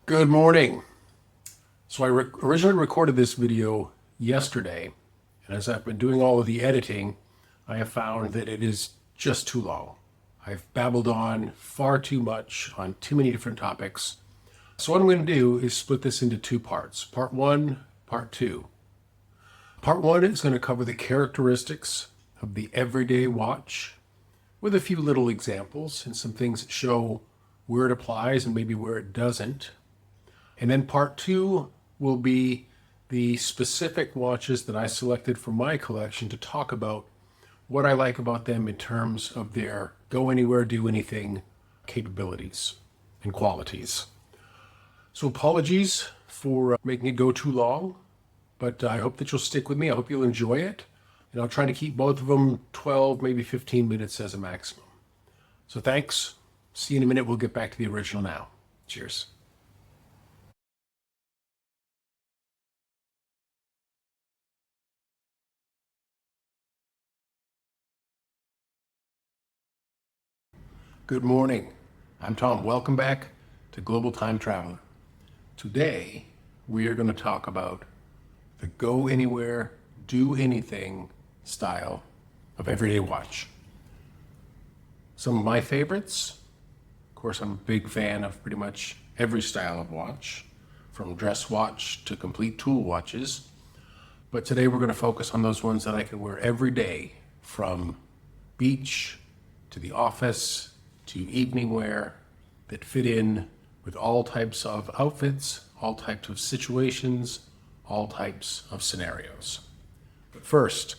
Good morning. So I originally recorded this video yesterday, and as I've been doing all of the editing, I have found that it is just too long. I've babbled on far too much on too many different topics. So what I'm going to do is split this into two parts. Part one, part two. Part one is going to cover the characteristics of the everyday watch with a few little examples and some things that show where it applies and maybe where it doesn't. And then part two will be the specific watches that I selected from my collection to talk about what I like about them in terms of their go anywhere, do anything capabilities and qualities. So apologies for making it go too long, but I hope that you'll stick with me. I hope you'll enjoy it. And I'll try to keep both of them 12, maybe 15 minutes as a maximum. So thanks. See you in a minute. We'll get back to the original now. Cheers. Good morning. I'm Tom. Welcome back to Global Time Traveler. Today, we are going to talk about the go anywhere, do anything style of everyday watch. Some of my favorites. Of course, I'm a big fan of pretty much every style of watch, from dress watch to complete tool watches. But today we're going to focus on those ones that I can wear every day, from beach to the office to evening wear, that fit in with all types of outfits, all types of situations, all types of scenarios. But first,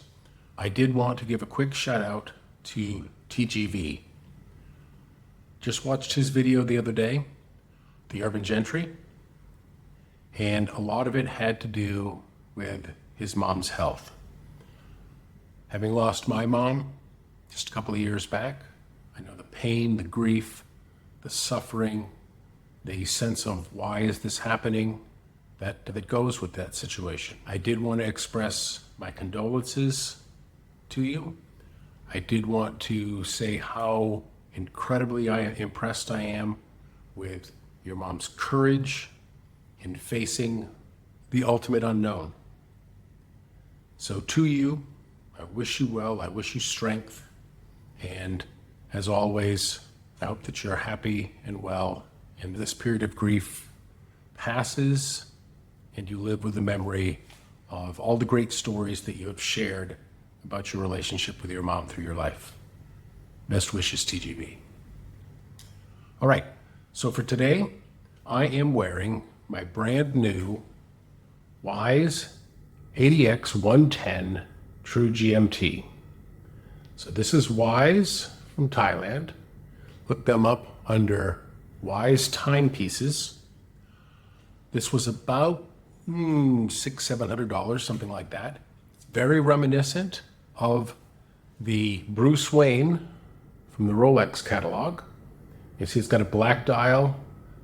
I did want to give a quick shout out to TGV. Just watched his video the other day, The Urban Gentry, and a lot of it had to do with his mom's health. Having lost my mom just a couple of years back, I know the pain, the grief, the suffering, the sense of why is this happening that goes with that situation. I did want to express my condolences to you. I did want to say how incredibly impressed I am with your mom's courage in facing the ultimate unknown. So to you, I wish you well, I wish you strength, and as always, I hope that you're happy and well, and this period of grief passes, and you live with the memory of all the great stories that you have shared about your relationship with your mom through your life. Best wishes, TGV. All right, so for today, I am wearing my brand new Wise ADX 110 True GMT. So this is Wise from Thailand. Look them up under Wise timepieces. This was about $600-700, something like that. Very reminiscent of the Bruce Wayne from the Rolex catalog. You see it's got a black dial,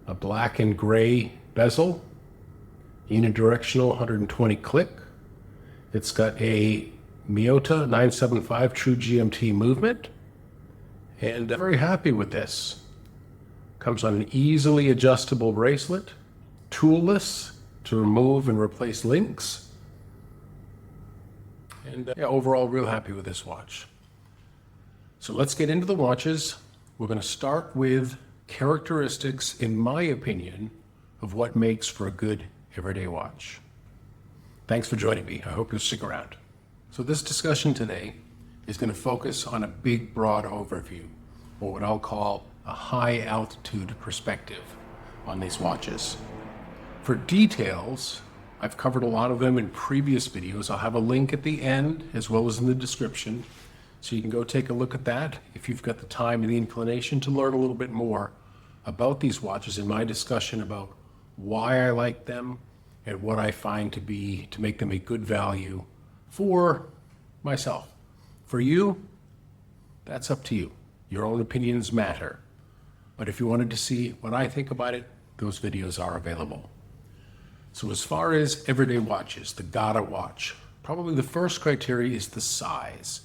a black and gray bezel, unidirectional 120 click. It's got a Miyota 975 True GMT movement, and I'm very happy with this. Comes on an easily adjustable bracelet, toolless to remove and replace links, and overall real happy with this watch. So let's get into the watches. We're going to start with characteristics, in my opinion, of what makes for a good everyday watch. Thanks for joining me. I hope you'll stick around. So this discussion today is going to focus on a big, broad overview, or what I'll call a high altitude perspective on these watches. For details, I've covered a lot of them in previous videos. I'll have a link at the end as well as in the description, so you can go take a look at that if you've got the time and the inclination to learn a little bit more about these watches in my discussion about why I like them and what I find to make them a good value for myself. For you, that's up to you. Your own opinions matter. But if you wanted to see what I think about it, those videos are available. So as far as everyday watches, the Gada watch, probably the first criteria is the size.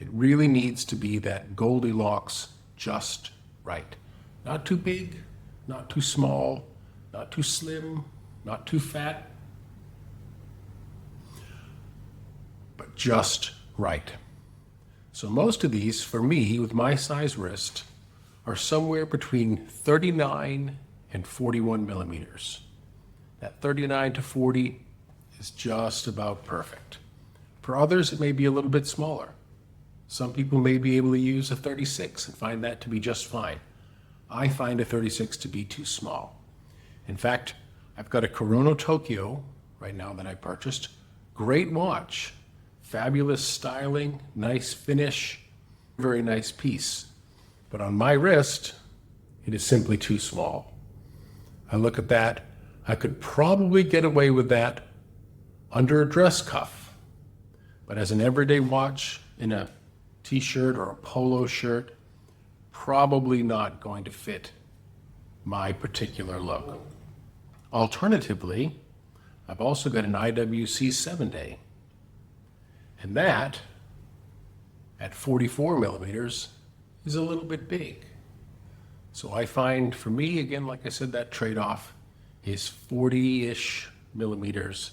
It really needs to be that Goldilocks just right. Not too big, not too small, not too slim, not too fat, but just right. So most of these, for me, with my size wrist, are somewhere between 39 and 41 millimeters. That 39 to 40 is just about perfect. For others, it may be a little bit smaller. Some people may be able to use a 36 and find that to be just fine. I find a 36 to be too small. In fact, I've got a Korono Tokyo right now that I purchased. Great watch, fabulous styling, nice finish, very nice piece. But on my wrist, it is simply too small. I look at that, I could probably get away with that under a dress cuff. But as an everyday watch in a t-shirt or a polo shirt, probably not going to fit my particular look. Alternatively, I've also got an IWC 7-day. And that, at 44 millimeters, is a little bit big. So I find, for me, again, like I said, that trade-off is 40-ish millimeters,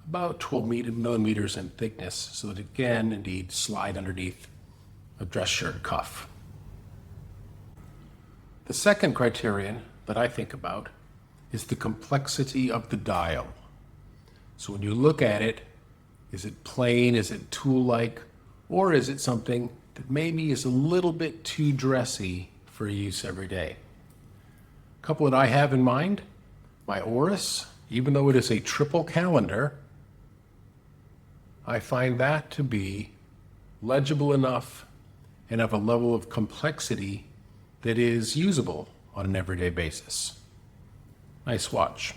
about 12 millimeters in thickness, so that it can indeed slide underneath a dress shirt cuff. The second criterion that I think about is the complexity of the dial. So when you look at it, is it plain, is it tool-like, or is it something that maybe is a little bit too dressy for use every day? A couple that I have in mind, my Oris, even though it is a triple calendar, I find that to be legible enough and of a level of complexity that is usable on an everyday basis. Nice watch.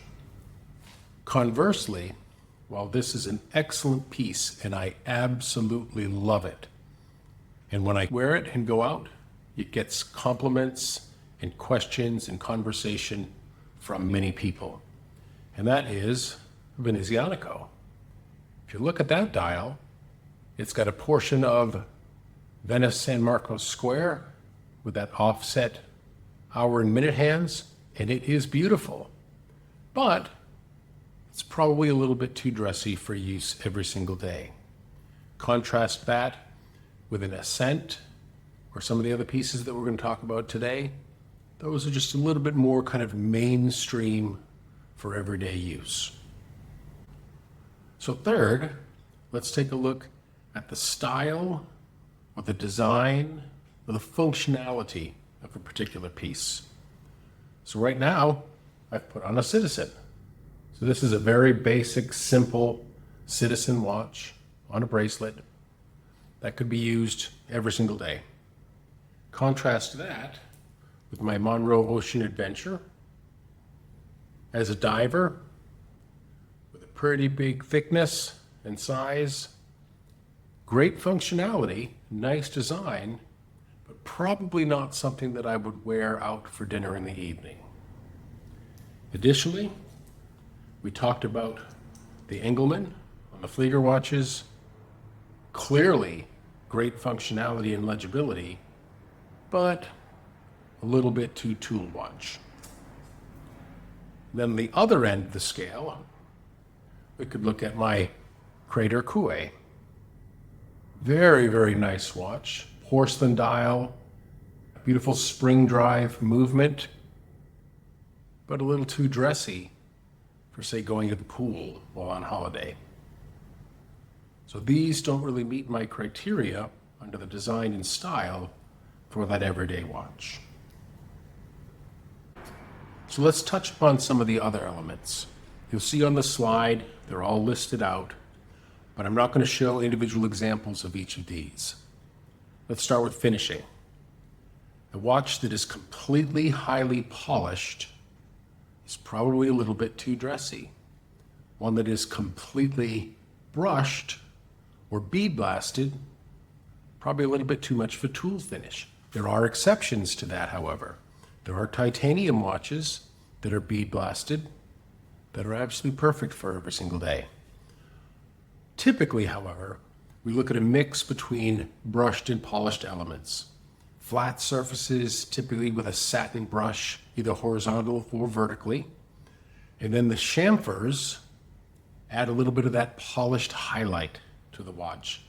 Conversely, while this is an excellent piece and I absolutely love it, and when I wear it and go out, it gets compliments and questions and conversation from many people, and that is Venezianico. If you look at that dial, it's got a portion of Venice San Marcos Square with that offset hour and minute hands, and it is beautiful. But it's probably a little bit too dressy for use every single day. Contrast that with an Ascent or some of the other pieces that we're going to talk about today. Those are just a little bit more kind of mainstream for everyday use. So third, let's take a look at the style or the design or the functionality of a particular piece. So right now, I've put on a Citizen. So this is a very basic, simple Citizen watch on a bracelet that could be used every single day. Contrast that with my Monroe Ocean Adventure as a diver with a pretty big thickness and size, great functionality, nice design, but probably not something that I would wear out for dinner in the evening. Additionally, we talked about the Engelmann on the Flieger watches. Clearly great functionality and legibility, but a little bit too tool watch. Then the other end of the scale, we could look at my Crater Coué. Very, very nice watch. Porcelain dial, beautiful spring drive movement, but a little too dressy for, say, going to the pool while on holiday. So these don't really meet my criteria under the design and style for that everyday watch. So let's touch upon some of the other elements. You'll see on the slide, they're all listed out, but I'm not going to show individual examples of each of these. Let's start with finishing. A watch that is completely highly polished is probably a little bit too dressy. One that is completely brushed or bead blasted, probably a little bit too much of a tool finish. There are exceptions to that, however. There are titanium watches that are bead blasted that are absolutely perfect for every single day. Typically, however, we look at a mix between brushed and polished elements. Flat surfaces, typically with a satin brush, either horizontal or vertically, And then the chamfers add a little bit of that polished highlight to the watch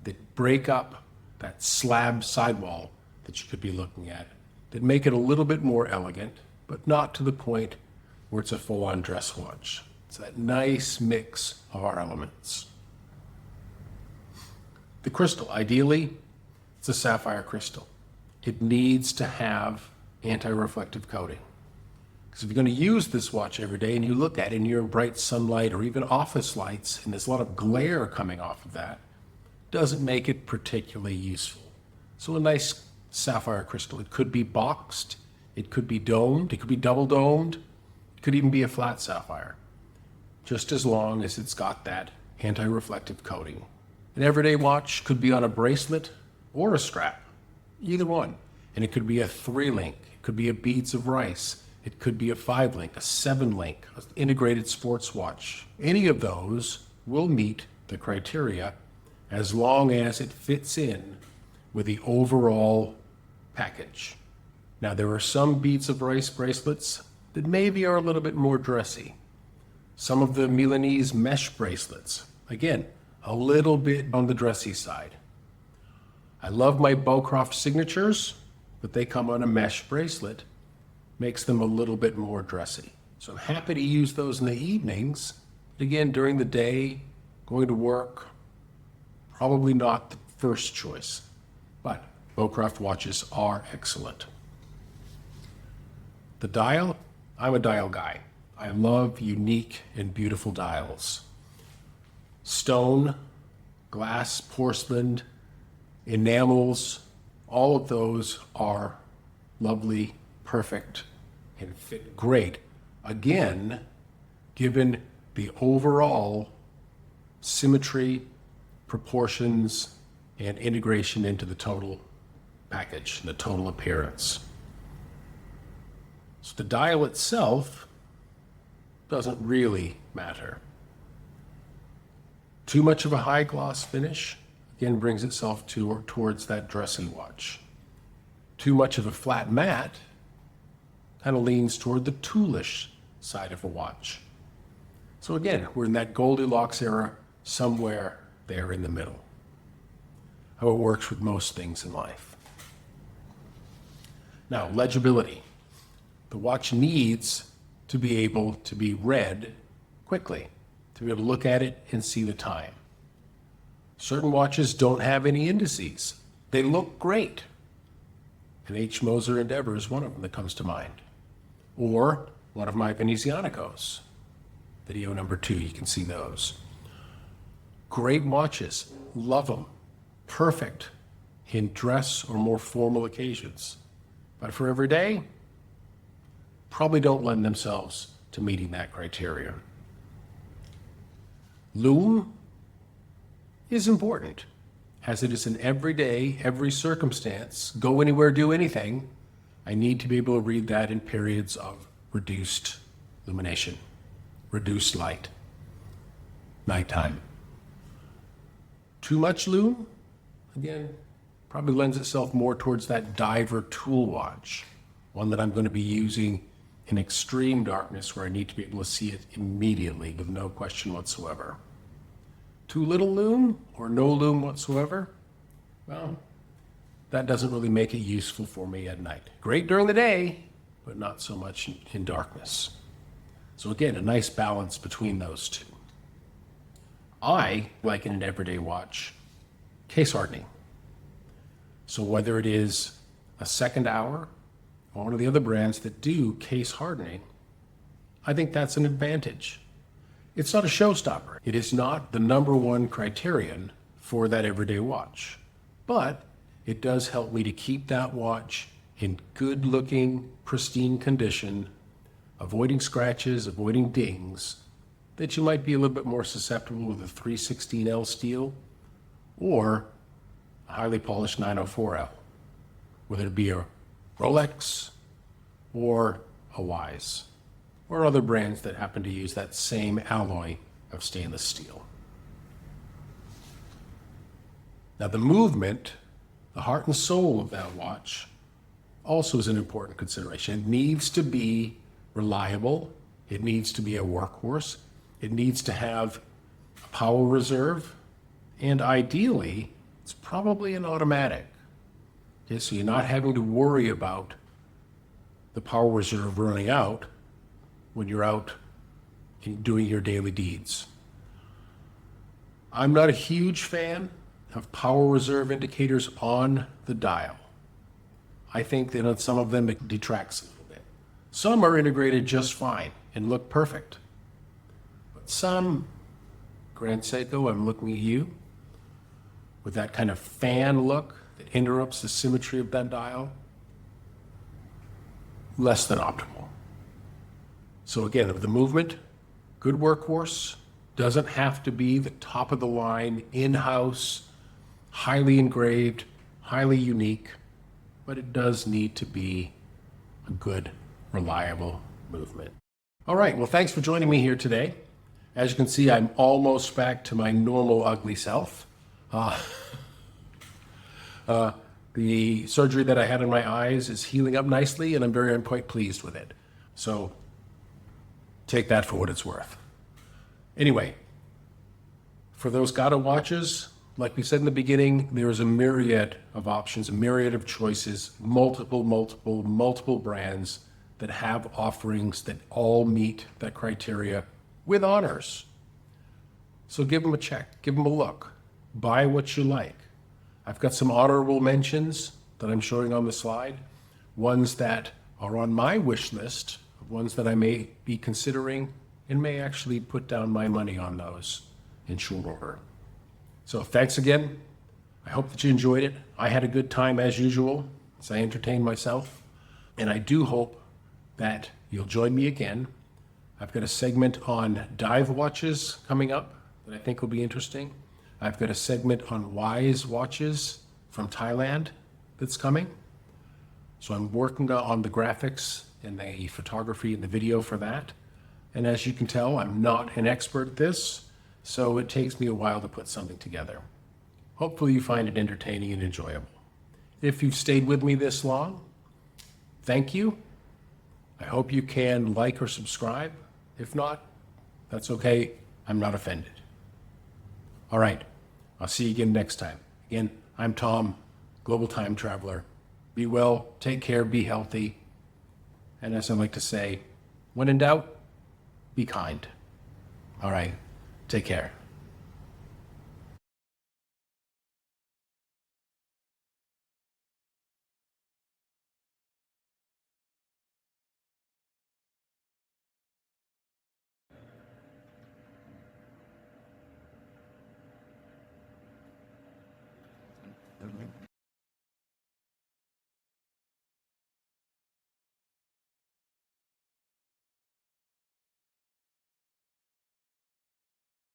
that break up that slab sidewall that you could be looking at, that make it a little bit more elegant, but not to the point where it's a full-on dress watch. It's that nice mix of our elements. The crystal, ideally, it's a sapphire crystal. It needs to have anti-reflective coating. Because if you're going to use this watch every day and you look at it and you're in bright sunlight or even office lights and there's a lot of glare coming off of that, doesn't make it particularly useful. So a nice sapphire crystal. It could be boxed, it could be domed, it could be double domed, it could even be a flat sapphire, just as long as it's got that anti-reflective coating. An everyday watch could be on a bracelet or a strap, either one. And it could be a 3-link, it could be a beads of rice, it could be a 5-link, a 7-link, an integrated sports watch. Any of those will meet the criteria as long as it fits in with the overall package. Now, there are some beads of rice bracelets that maybe are a little bit more dressy. Some of the Milanese mesh bracelets, again, a little bit on the dressy side. I love my Bowcroft signatures, but they come on a mesh bracelet, makes them a little bit more dressy. So I'm happy to use those in the evenings. But again, during the day, going to work, probably not the first choice. But Bowcroft watches are excellent. The dial, I'm a dial guy. I love unique and beautiful dials. Stone, glass, porcelain, enamels, all of those are lovely, perfect, and fit great. Again, given the overall symmetry, proportions, and integration into the total package, the total appearance. So the dial itself doesn't really matter. Too much of a high gloss finish, again, brings itself towards that dressy watch. Too much of a flat matte kind of leans toward the toolish side of a watch. So again, we're in that Goldilocks era, somewhere there in the middle. How it works with most things in life. Now, legibility. The watch needs to be able to be read quickly, to be able to look at it and see the time. Certain watches don't have any indices. They look great. An H. Moser Endeavor is one of them that comes to mind. Or one of my Venezianicos. Video number 2, you can see those. Great watches, love them. Perfect in dress or more formal occasions. But for every day, probably don't lend themselves to meeting that criteria. Lume is important, as it is an everyday, every circumstance, go anywhere, do anything. I need to be able to read that in periods of reduced illumination, reduced light, nighttime. Too much lume, again, probably lends itself more towards that diver tool watch, one that I'm going to be using in extreme darkness where I need to be able to see it immediately with no question whatsoever. Too little lume or no lume whatsoever, well, that doesn't really make it useful for me at night. Great during the day, but not so much in darkness. So again, a nice balance between those two. I like in an everyday watch, case hardening. So whether it is a second hour or one of the other brands that do case hardening, I think that's an advantage. It's not a showstopper. It is not the number one criterion for that everyday watch, but it does help me to keep that watch in good looking, pristine condition, avoiding scratches, avoiding dings, that you might be a little bit more susceptible with a 316L steel or a highly polished 904L, whether it be a Rolex or a Wise, or other brands that happen to use that same alloy of stainless steel. Now the movement, the heart and soul of that watch, also is an important consideration. It needs to be reliable It needs to be a workhorse. It needs to have a power reserve. And ideally, it's probably an automatic. Okay, so you're not having to worry about the power reserve running out when you're out and doing your daily deeds. I'm not a huge fan of power reserve indicators on the dial. I think that on some of them it detracts a little bit. Some are integrated just fine and look perfect. But some, Grand Seiko, I'm looking at you, with that kind of fan look that interrupts the symmetry of that dial, less than optimal. So again, of the movement, good workhorse, doesn't have to be the top of the line, in-house, highly engraved, highly unique, but it does need to be a good, reliable movement. All right, well, thanks for joining me here today. As you can see, I'm almost back to my normal ugly self. The surgery that I had in my eyes is healing up nicely, and I'm quite pleased with it. So take that for what it's worth. Anyway, for those Gada watches, like we said in the beginning, there is a myriad of options, a myriad of choices, multiple brands that have offerings that all meet that criteria with honors. So give them a check, give them a look, buy what you like. I've got some honorable mentions that I'm showing on the slide, ones that are on my wish list, ones that I may be considering and may actually put down my money on those in short order. So thanks again. I hope that you enjoyed it. I had a good time as usual as I entertained myself. And I do hope that you'll join me again. I've got a segment on dive watches coming up that I think will be interesting. I've got a segment on wise watches from Thailand that's coming. So I'm working on the graphics and the photography and the video for that. And as you can tell, I'm not an expert at this, so it takes me a while to put something together. Hopefully you find it entertaining and enjoyable. If you've stayed with me this long, thank you. I hope you can like or subscribe. If not, that's okay. I'm not offended. All right, I'll see you again next time. Again, I'm Tom, Global Time Traveler. Be well, take care, be healthy. And as I like to say, when in doubt, be kind. All right, take care.